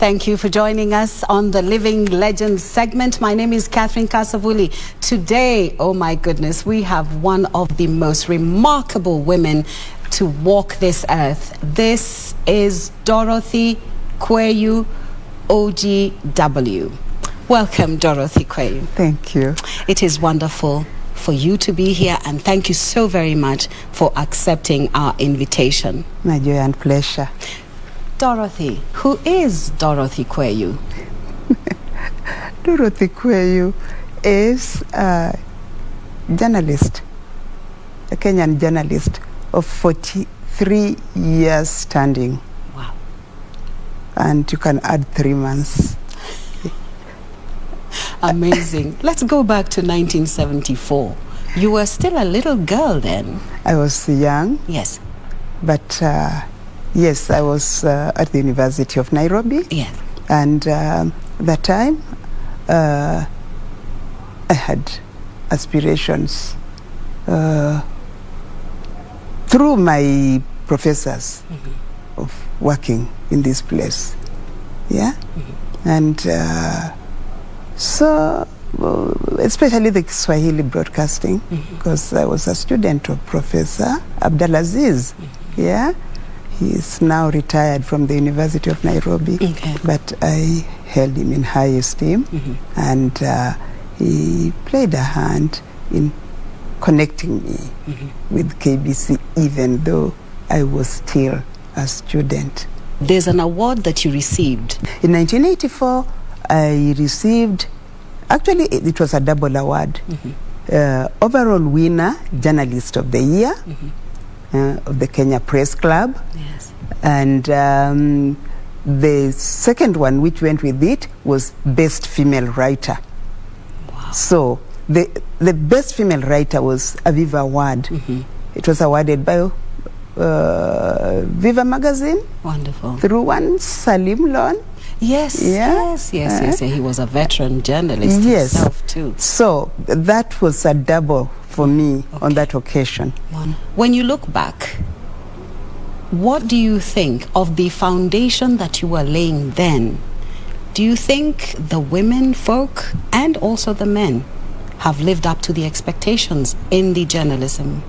Thank you for joining us on the Living Legends segment. My name is Catherine Kasavuli. Today, oh my goodness, we have one of the most remarkable women to walk this earth. This is Dorothy Kweyu, OGW. Welcome, Dorothy Kweyu. Thank you. It is wonderful for you to be here, and thank you so very much for accepting our invitation. My joy and pleasure. Dorothy, who is Dorothy Kweyu? Dorothy Kweyu is a journalist, a Kenyan journalist of 43 years standing. Wow. And you can add 3 months. Amazing. Let's go back to 1974. You were still a little girl then. I was young. Yes. But yes, I was at the University of Nairobi. Yes. And that time, I had aspirations through my professors of working in this place. Yeah? And so, especially the Swahili broadcasting, because I was a student of Professor Abdulaziz. Yeah? He is now retired from the University of Nairobi, but I held him in high esteem, and he played a hand in connecting me with KBC, even though I was still a student. There's an award that you received. In 1984, I received, actually it was a double award, overall winner, Journalist of the Year, of the Kenya Press Club. Yes. And the second one, which went with it, was Best Female Writer. Wow. So the Best Female Writer was a Viva Award. It was awarded by Viva Magazine. Wonderful. Through one Salim Lon. Yes, yes. He was a veteran journalist himself too. So that was a double for me on that occasion. When you look back, what do you think of the foundation that you were laying then? Do you think the women folk and also the men have lived up to the expectations in the journalism?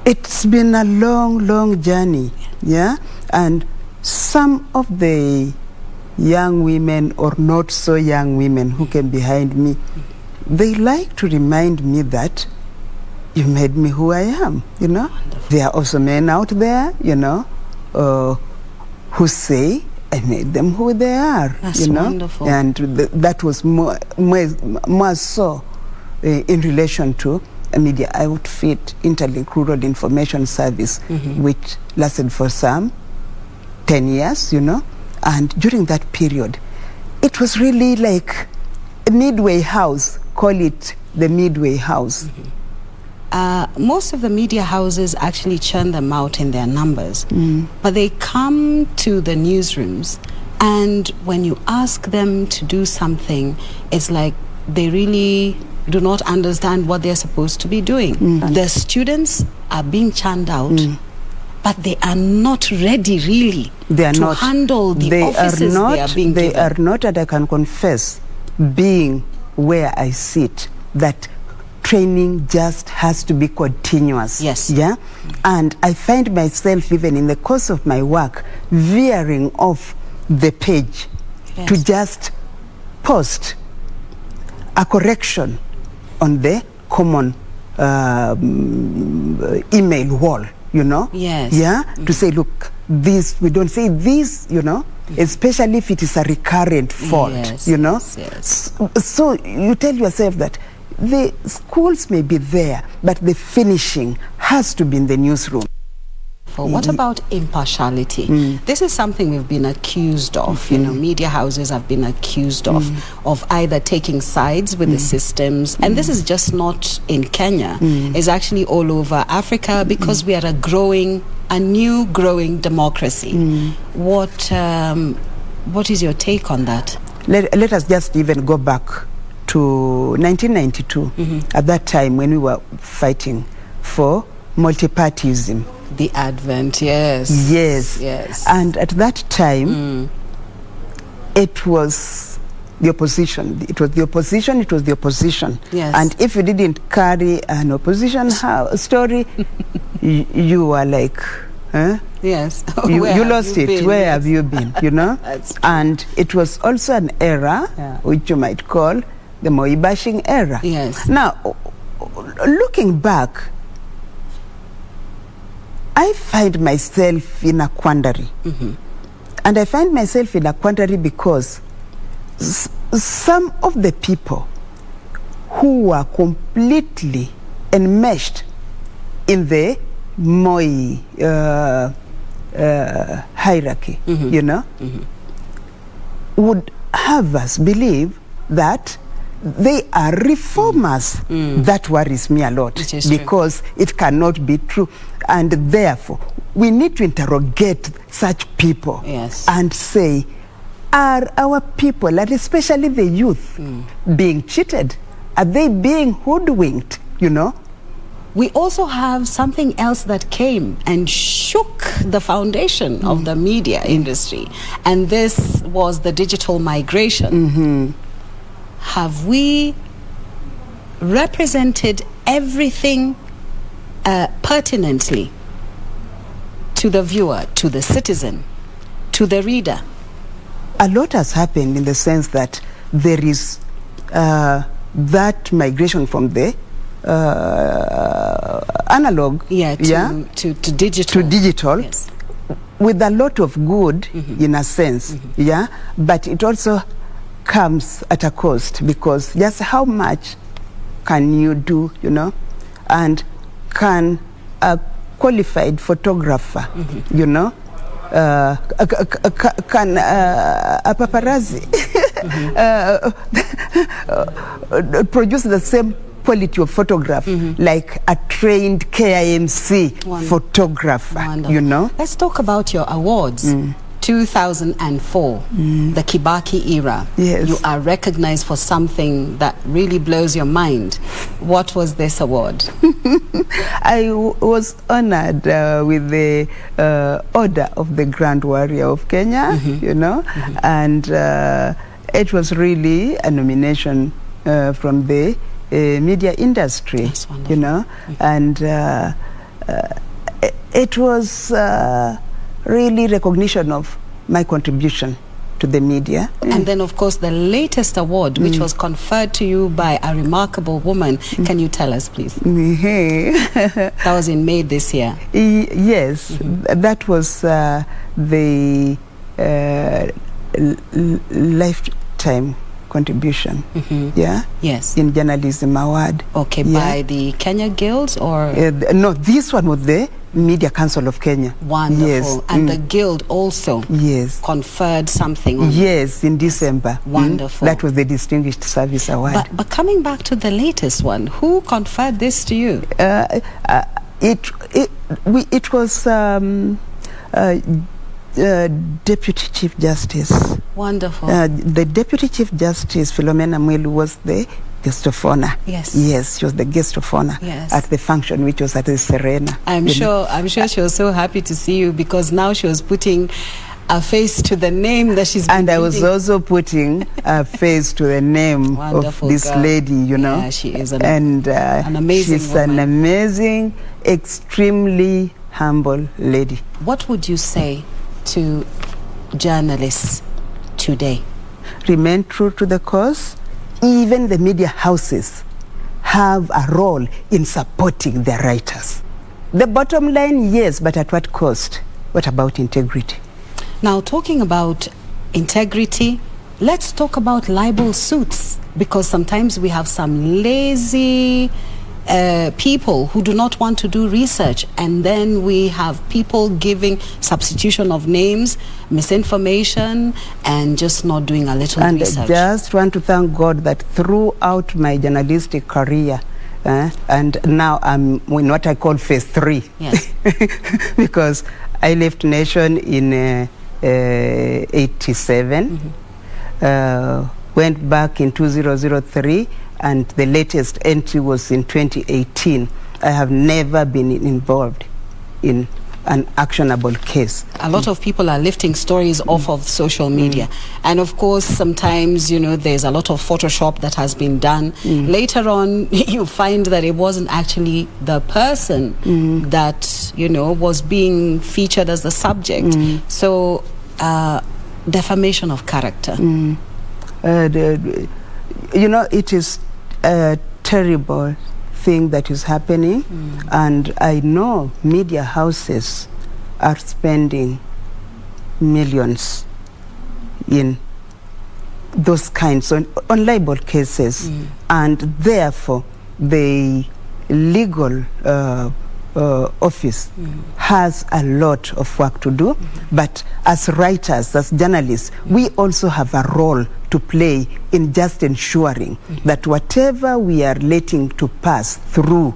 It's been a long, long journey, yeah? And some of the young women or not so young women who came behind me, they like to remind me that you made me who I am, you know. Wonderful. There are also men out there, you know, who say I made them who they are. That's you know? wonderful. And that was more so in relation to a media outfit, Interlink Rural Information Service, which lasted for some 10 years, you know. And during that period, it was really like a midway house, call it the midway house. Most of the media houses actually churn them out in their numbers, but they come to the newsrooms, and when you ask them to do something, it's like they really do not understand what they're supposed to be doing. The students are being churned out, but they are not ready really to handle the offices they are being given. They are not, and I can confess, being where I sit, that training just has to be continuous. Yes. Yeah? And I find myself, even in the course of my work, veering off the page to just post a correction on the common email wall, you know? Yes. Yeah? To say, look, this, we don't say this, you know? Especially if it is a recurrent fault, you know? Yes. So you tell yourself that the schools may be there, but the finishing has to be in the newsroom. What about impartiality? This is something we've been accused of. You know, media houses have been accused of either taking sides with the systems, and this is just not in Kenya. It's actually all over Africa, because we are a new growing democracy. What is your take on that? Let us just even go back to 1992, at that time when we were fighting for multipartyism. The advent, yes. Yes. Yes. And at that time, it was the opposition. It was the opposition. It was the opposition. Yes. And if you didn't carry an opposition story, you were like, huh? Yes. You lost it. Been? Where Yes. have you been? You know? And it was also an era, which you might call the Moi bashing era. Yes. Now, looking back, I find myself in a quandary. And I find myself in a quandary because some of the people who were completely enmeshed in the Moi hierarchy, you know, would have us believe that they are reformers. That worries me a lot, because it cannot be true. And therefore, we need to interrogate such people and say, are our people, and especially the youth, being cheated? Are they being hoodwinked, you know? We also have something else that came and shook the foundation of the media industry, and this was the digital migration. Have we represented everything pertinently to the viewer, to the citizen, to the reader? A lot has happened in the sense that there is that migration from the analog to digital, yes, with a lot of good, in a sense, but it also comes at a cost, because just how much can you do, you know? And can a qualified photographer, you know, can a paparazzi produce the same quality of photograph like a trained KIMC photographer? You know? Let's talk about your awards. 2004, the Kibaki era. Yes. You are recognized for something that really blows your mind. What was this award? I was honored with the Order of the Grand Warrior of Kenya, you know, and it was really a nomination from the media industry, you know, and it was really recognition of my contribution to the media. And then, of course, the latest award, which was conferred to you by a remarkable woman. Can you tell us, please? That was in May this year. Yes, that was the lifetime contribution, yes, in journalism award. Okay, by the Kenya Guild, or? No, this one was the Media Council of Kenya. Wonderful. Yes. And the Guild also conferred something on in December. Wonderful. That was the Distinguished Service Award. But coming back to the latest one, who conferred this to you? It was Deputy Chief Justice. Wonderful. The Deputy Chief Justice, Philomena Mwelu, was the guest of honor. Yes. Yes, she was the guest of honor at the function, which was at the Serena. I'm sure she was so happy to see you, because now she was putting a face to the name that she's been And I was also putting a face to the name of this lady, you know. Yeah, she is an amazing she's woman. An amazing, extremely humble lady. What would you say to journalists today? Remain true to the cause. Even the media houses have a role in supporting their writers. The bottom line, yes, but at what cost? What about integrity? Now, talking about integrity, let's talk about libel suits, because sometimes we have some lazy people who do not want to do research, and then we have people giving substitution of names, misinformation, and just not doing a little research. And I just want to thank God that throughout my journalistic career, and now I'm in what I call phase 3, because I left Nation in 87, went back in 2003, and the latest entry was in 2018. I have never been involved in an actionable case. A lot of people are lifting stories off of social media. And of course, sometimes, you know, there's a lot of Photoshop that has been done. Later on, you find that it wasn't actually the person that, you know, was being featured as the subject. So, defamation of character. You know, it is a terrible thing that is happening, and I know media houses are spending millions in those kinds on libel cases, and therefore the legal office has a lot of work to do. But as writers, as journalists, we also have a role to play in just ensuring that whatever we are letting to pass through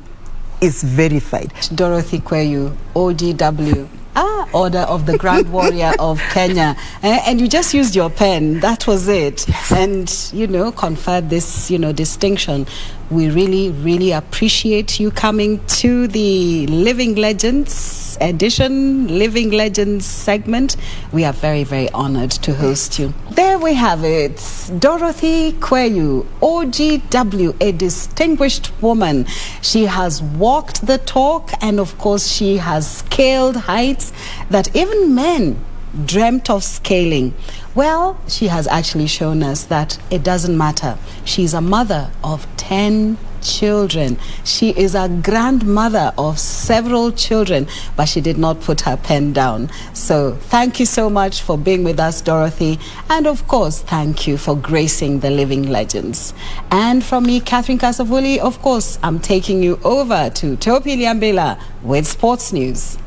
is verified. Dorothy Kweyu, OGW. Order of the Grand Warrior of Kenya. And you just used your pen. That was it. Yes. And, you know, conferred this, you know, distinction. We really, really appreciate you coming to the Living Legends edition, Living Legends segment. We are very, very honored to host you. There we have it. Dorothy Kweyu, OGW, a distinguished woman. She has walked the talk, and of course she has scaled heights that even men dreamt of scaling. Well, she has actually shown us that it doesn't matter. She's a mother of 10 children. She is a grandmother of several children, but she did not put her pen down. So thank you so much for being with us, Dorothy. And of course, thank you for gracing the Living Legends. And from me, Catherine Kasavuli, of course, I'm taking you over to Topi Liambela with Sports News.